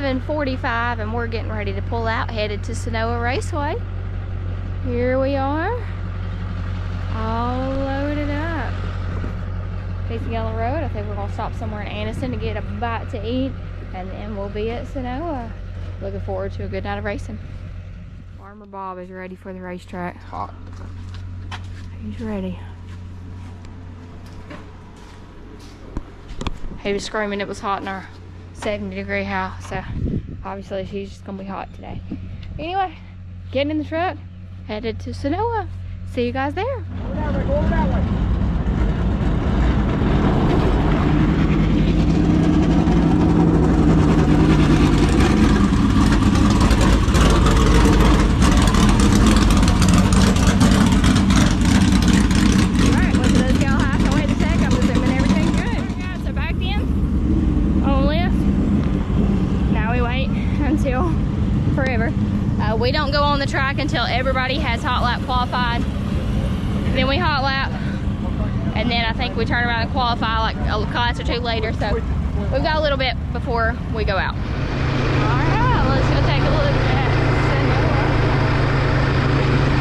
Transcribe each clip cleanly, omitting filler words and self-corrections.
7:45 and we're getting ready to pull out, headed to Senoia Raceway. Here we are, all loaded up. Facing Yellow Road. I think we're gonna stop somewhere in Anderson to get a bite to eat, and then we'll be at Senoia. Looking forward to a good night of racing. Farmer Bob is ready for the racetrack. Hot. He's ready. He was screaming it was hot in our 70-degree house, so obviously she's just gonna be hot today. Anyway, getting in the truck, headed to Senoia. See you guys there. Go that way, go that way. We don't go on the track until everybody has hot lap qualified. Then we hot lap, and then I think we turn around and qualify like a class or two later. So we've got a little bit before we go out. All right, let's go take a look at Senoia.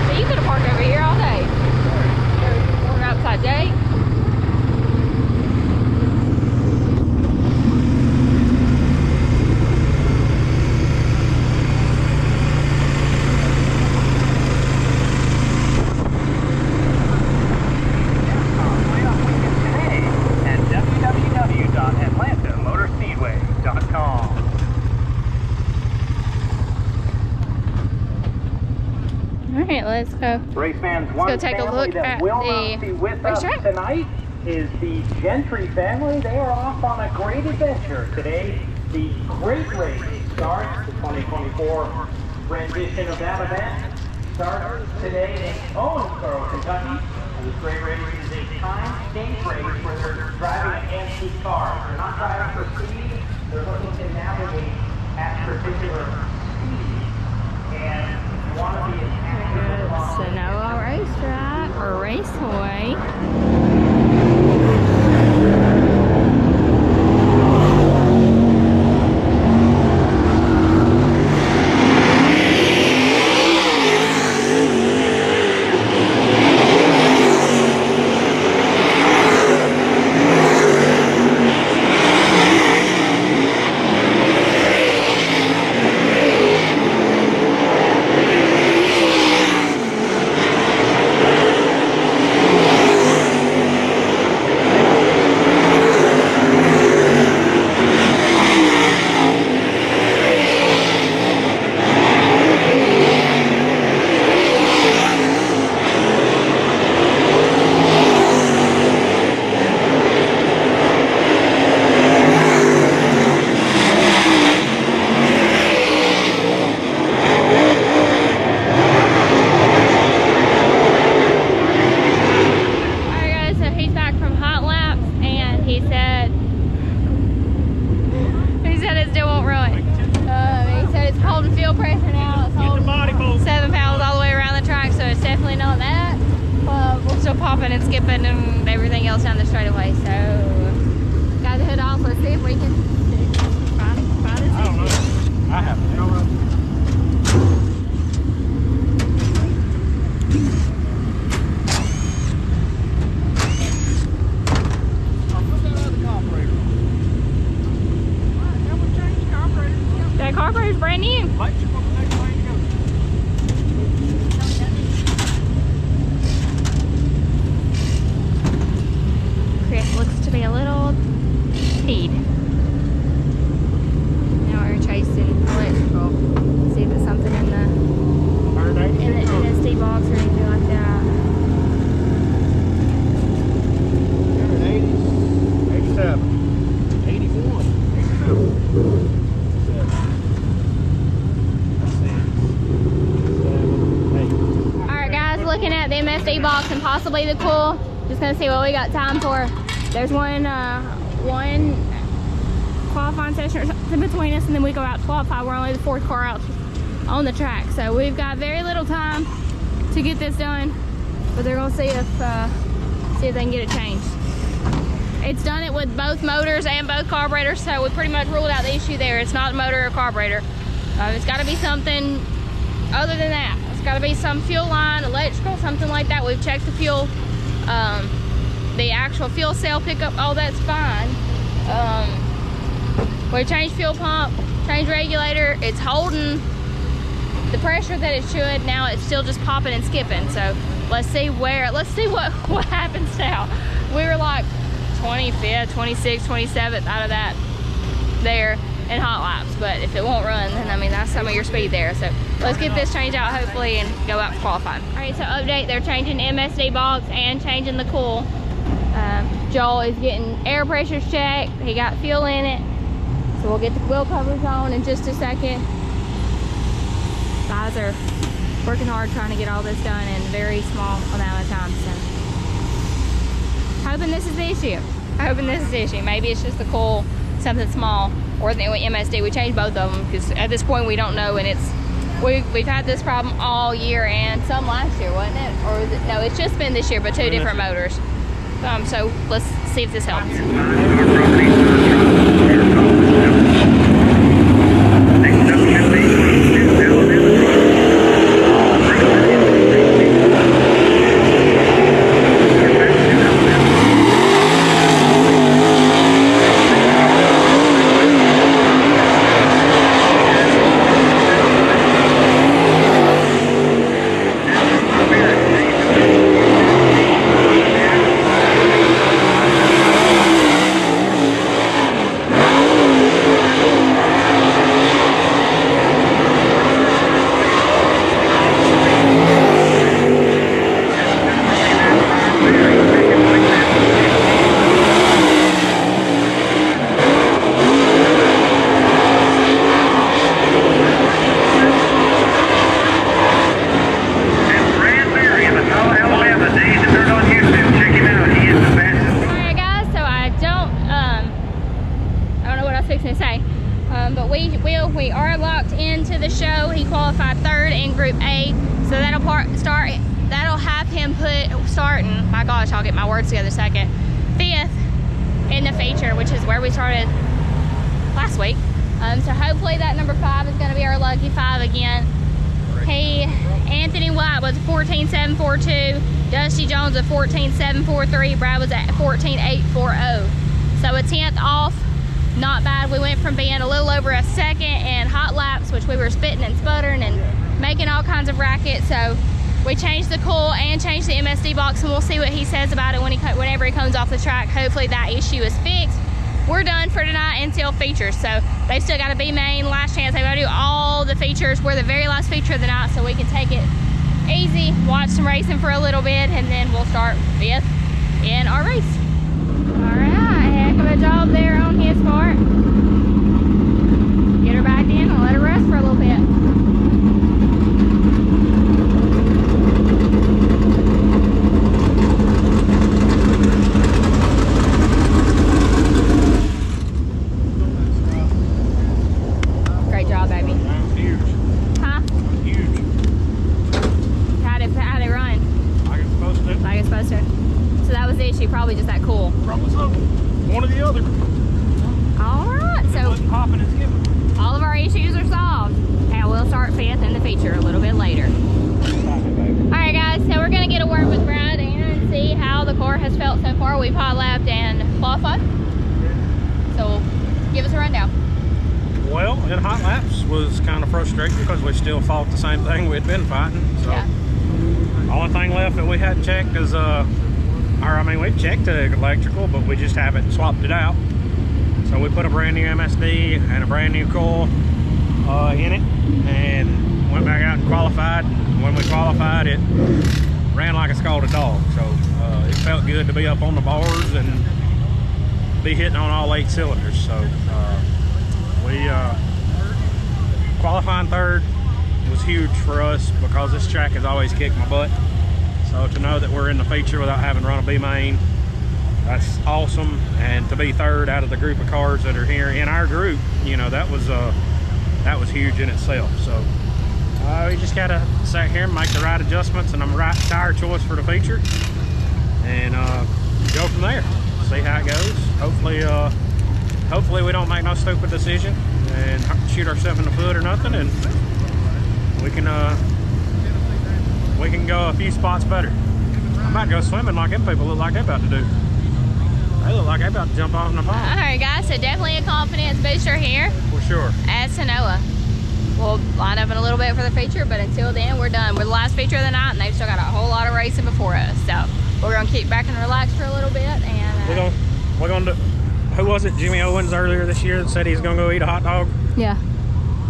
So you could have parked over here all day. We're outside Jake. Let's go. Race fans, let's go take a look at the racetrack. Tonight is the Gentry family. They are off on a great adventure today. The great race starts. The 2024 rendition of that event starts today in Owensboro, Kentucky. And this great race is a time stage race where they're driving an antique car. They're not driving for speed. They're looking to navigate at particular speed. And want to be Senoia Racetrack or Raceway. And skipping and everything else down the straightaway. So, got to head off. Let's see if we can find it. I don't know. I have no idea. That carburetor's brand new. Looks to be a little speed. Now we're chasing electrical. See if it's something in the NSD box or anything like that. 87, 81, 87. Alright guys, looking at the MSD box and possibly the coil. Just gonna see what we got time for. There's one qualifying session or something between us, and then we go out to qualify. We're only the fourth car out on the track, so we've got very little time to get this done. But they're gonna see if they can get it changed. It's done it with both motors and both carburetors, so we pretty much ruled out the issue there. It's not motor or carburetor. It's got to be something other than that. It's got to be some fuel line, electrical, something like that. We've checked the fuel, the actual fuel cell pickup, all that's fine. We changed fuel pump, changed regulator. It's holding the pressure that it should. Now it's still just popping and skipping. So let's see what happens now. We were like 25th, 26th, 27th out of that there in hot laps, but if it won't run, then I mean that's some of your speed there. So let's get this changed out hopefully and go out for qualifying. All right, so update, they're changing MSD box and changing the cool. Joel is getting air pressures checked. He got fuel in it, so we'll get the wheel covers on in just a second. Guys are working hard trying to get all this done in a very small amount of time, so hoping this is the issue. Hoping this is the issue. Maybe it's just the coil, something small, or the MSD. We changed both of them because at this point we don't know, and we've had this problem all year and some last year, wasn't it? Or is it, no, it's just been this year, but two different motors. So let's see if this helps. We are locked into the show. He qualified third in Group A, so that'll have him starting. My gosh, I'll get my words together in a second. 5th in the feature, which is where we started last week. So hopefully that number 5 is going to be our lucky 5 again. Anthony White was 14.742. Dusty Jones was 14.743. Brad was at 14.840. So a 10th off. Not bad. We went from being a little over a second in hot laps, which we were spitting and sputtering and making all kinds of rackets. So we changed the coil and changed the MSD box, and we'll see what he says about it whenever he comes off the track. Hopefully that issue is fixed. We're done for tonight until features. So they've still got a B main, last chance. They've got to do all the features. We're the very last feature of the night, so we can take it easy, watch some racing for a little bit, and then we'll start 5th in our race. All right, heck of a job there on his part. Get her back in and let her rest for a little bit. Great job, baby. Huge. Huh? Huge. How'd it run? Like it's supposed to. Like it's supposed to. So that was the issue, probably just that cool. Probably so. One or the other. All right, It so wasn't popping and skipping. all of our issues are solved, and we'll start 5th in the feature a little bit later. All right, guys, so we're gonna get a word with Brad and see how the car has felt so far. We've hot lapped and qualified, so give us a rundown. Well, in hot laps was kind of frustrating because we still fought the same thing we'd been fighting. So Yeah. the only thing left that we hadn't checked is we've checked the electrical, but we just haven't swapped it out. So we put a brand new MSD and a brand new coil in it, and went back out and qualified. When we qualified, it ran like a scalded dog. So it felt good to be up on the bars and be hitting on all 8 cylinders. So we qualifying third was huge for us because this track has always kicked my butt. So to know that we're in the feature without having run a B main, that's awesome. And to be third out of the group of cars that are here in our group, you know, that was huge in itself. So we just gotta sit here and make the right adjustments and the right tire choice for the feature, and go from there. see how it goes. Hopefully we don't make no stupid decision and shoot ourselves in the foot or nothing, and we can go a few spots better. I might go swimming like them people look like they're about to do. They look like they're about to jump off in the pond. Alright guys, so definitely a confidence booster here. For sure. At Senoia. We'll line up in a little bit for the feature, but until then, we're done. We're the last feature of the night, and they've still got a whole lot of racing before us. So we're gonna kick back and relax for a little bit, and we're gonna do. Who was it? Jimmy Owens earlier this year that said he's gonna go eat a hot dog. yeah.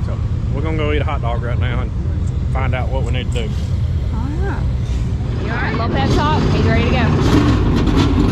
So we're gonna go eat a hot dog right now and find out what we need to do. Alright. You alright? Little pep talk. He's ready to go.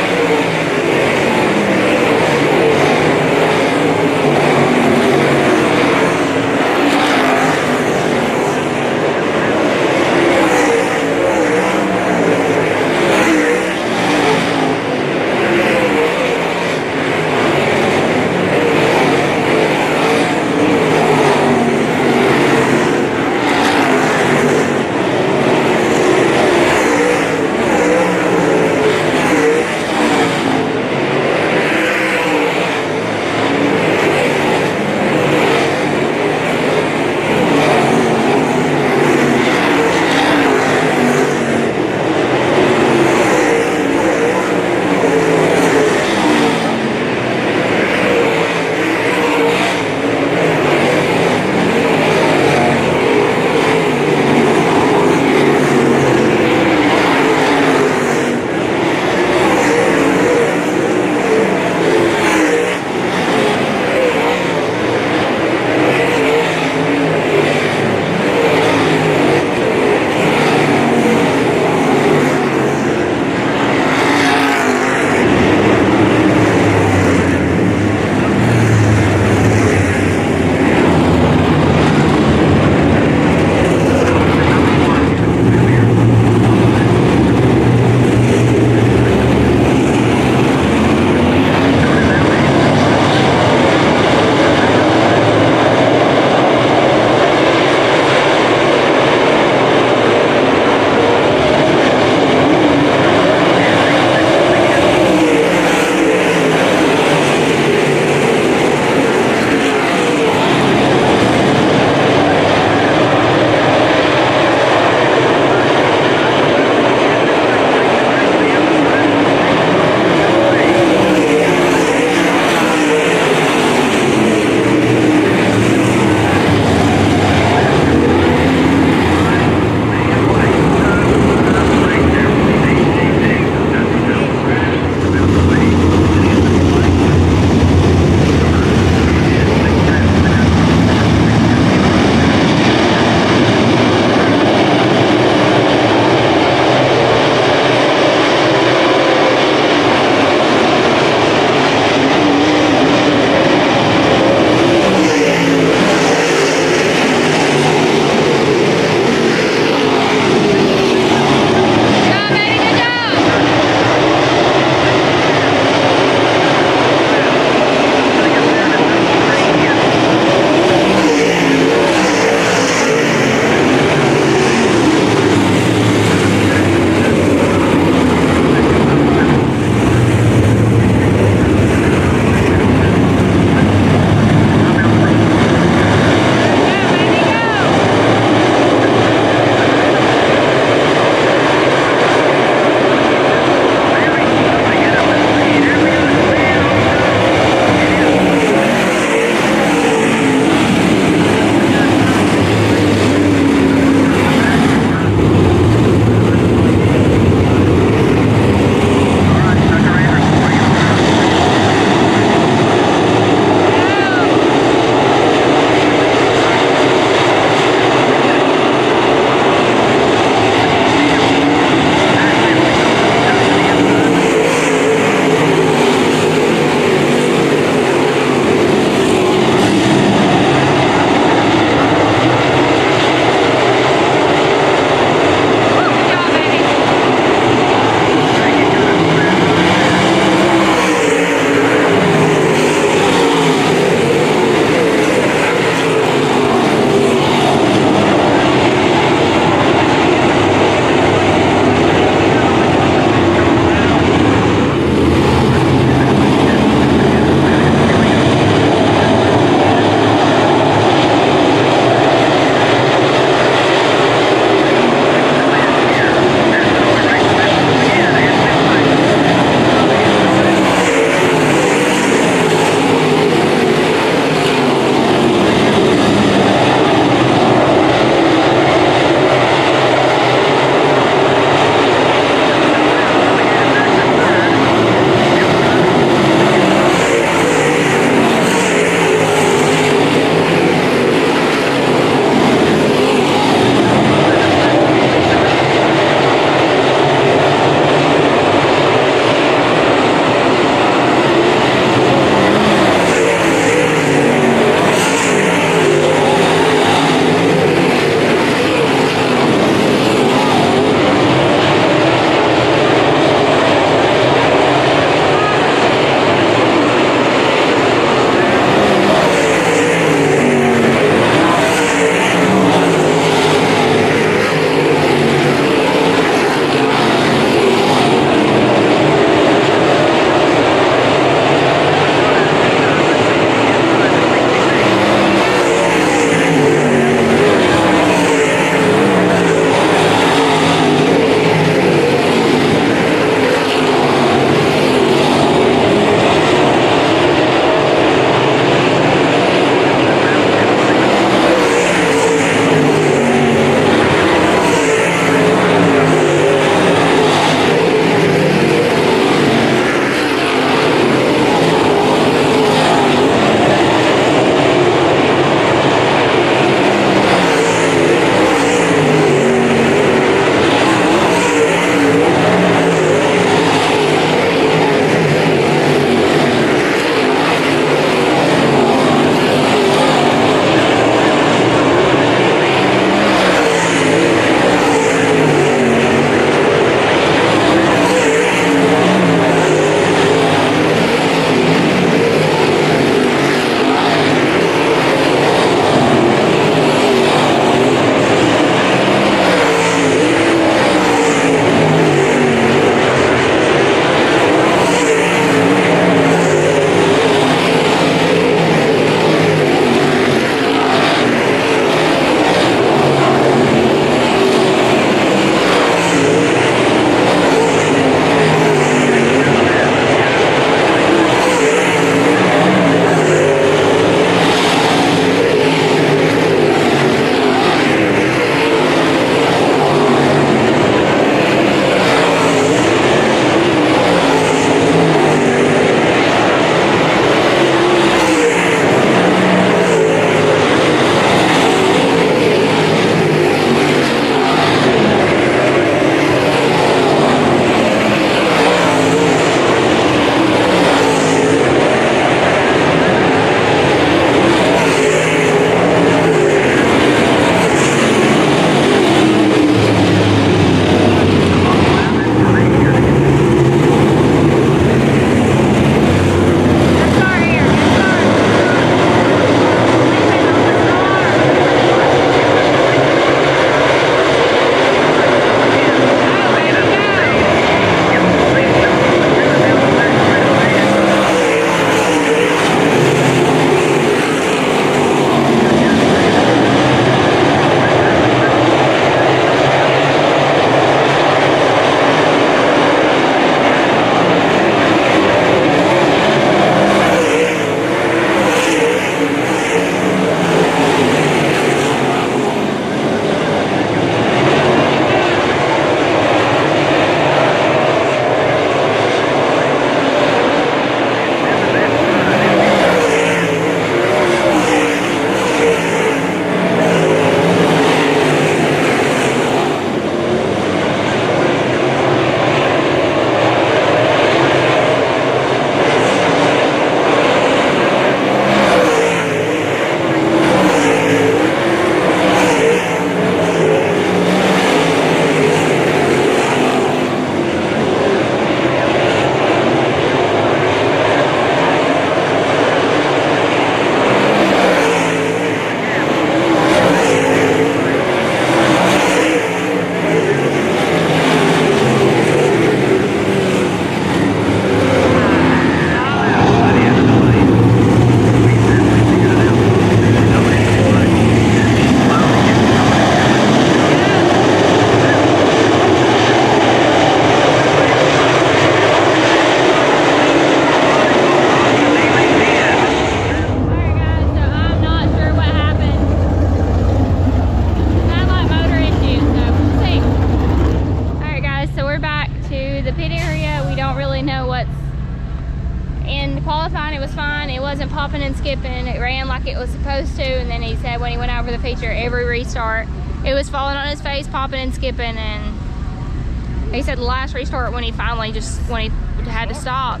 and skipping. It ran like it was supposed to, and then he said when he went over the feature, every restart, it was falling on his face, popping and skipping, and he said the last restart when he finally when he had to stop,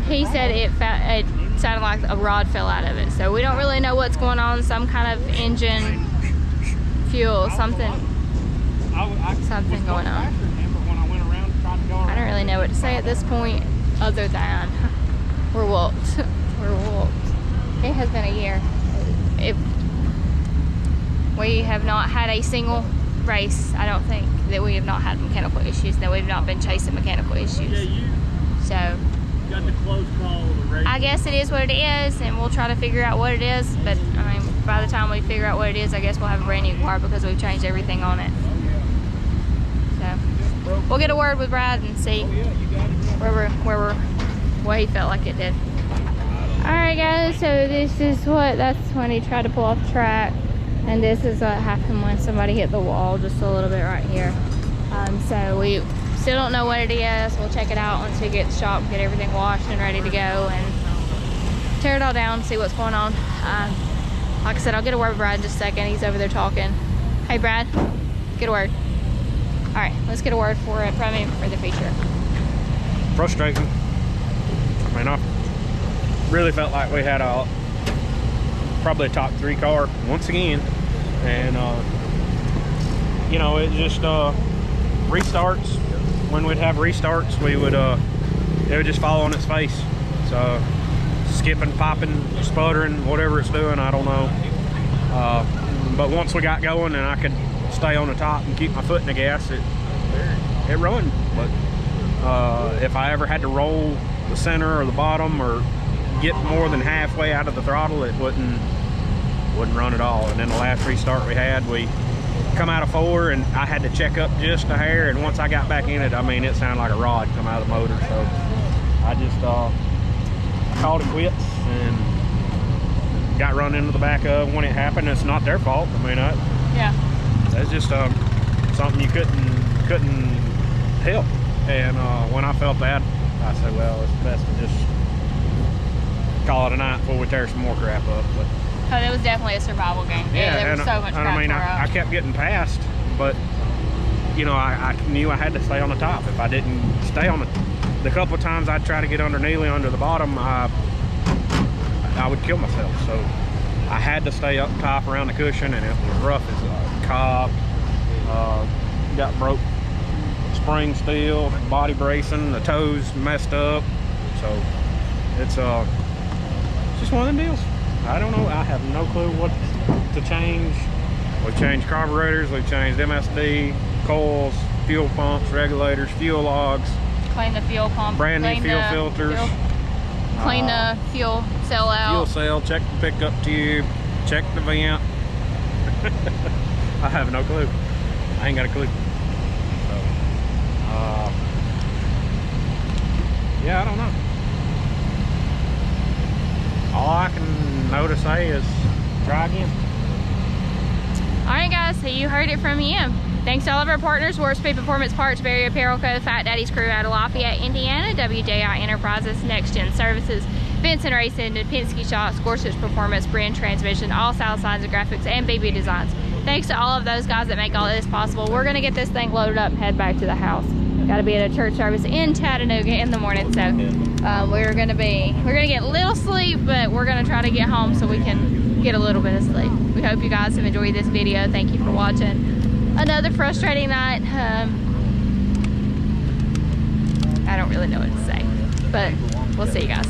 he said it sounded like a rod fell out of it. So we don't really know what's going on, some kind of engine, fuel, something going on. I don't really know what to say at this point other than we're whooped. We're whooped. It has been a year. We have not had a single race, I don't think, that we have not had mechanical issues, that we've not been chasing mechanical issues. So Got the close call of the race. I guess it is what it is, and we'll try to figure out what it is. But I mean, by the time we figure out what it is, I guess we'll have a brand new car because we've changed everything on it. So we'll get a word with Brad and see what he felt like it did. All right, guys. So that's when he tried to pull off the track, and this is what happened when somebody hit the wall just a little bit right here. So we still don't know what it is. We'll check it out once we get the shop and get everything washed and ready to go and tear it all down and see what's going on. Like I said, I'll get a word with Brad in just a second. He's over there talking. Hey, Brad, get a word. All right, let's get a word for it from him for the feature. Frustrating. I mean, I really felt like we had probably a top 3 car once again, and you know, it just restarts. When we'd have restarts, it would just fall on its face. So skipping, popping, sputtering, whatever it's doing, I don't know. But once we got going and I could stay on the top and keep my foot in the gas, it run. But if I ever had to roll the center or the bottom or get more than halfway out of the throttle, it wouldn't run at all. And then the last restart we had, we come out of 4 and I had to check up just a hair, and once I got back in it, I mean, it sounded like a rod come out of the motor. So I just called it quits and got run into the back of when it happened. It's not their fault. I mean, that's just something you couldn't help. And when I felt that, I said, well, it's best to just call it a night before we tear some more crap up. But it was definitely a survival game. Yeah, there was so much crap. I mean, I kept getting past, but you know, I knew I had to stay on the top. If I didn't stay on the couple of times I'd try to get nearly under the bottom, I would kill myself. So I had to stay up top around the cushion, and it was rough as a cob. Got broke spring steel, body bracing, the toes messed up. So it's just one of them deals. I don't know. I have no clue what to change. We've changed carburetors, we've changed MSD, coils, fuel pumps, regulators, fuel logs. Clean the fuel pump. Brand new fuel filters. Clean the fuel cell out. Fuel cell, check the pickup tube, check the vent. I have no clue. I ain't got a clue. So, yeah, I don't know. All I can know to say is try again. All right, guys, so you heard it from him. Thanks to all of our partners: Warp-Speed Performance Parts, Barrier Apparel Co., Fatdaddys Crew out of Lafayette, Indiana, WJI Enterprises, Next Gen Services, Vinson Racing, Penske Shops, Gorsuch Performance, Brinn Transmission, Allsouth Signs and Graphics, and BB Designs. Thanks to all of those guys that make all of this possible. We're gonna get this thing loaded up and head back to the house. Got to be at a church service in Chattanooga in the morning, so we're gonna get a little sleep, but we're gonna try to get home so we can get a little bit of sleep. We hope you guys have enjoyed this video. Thank you for watching. Another frustrating night. I don't really know what to say, but we'll see you guys.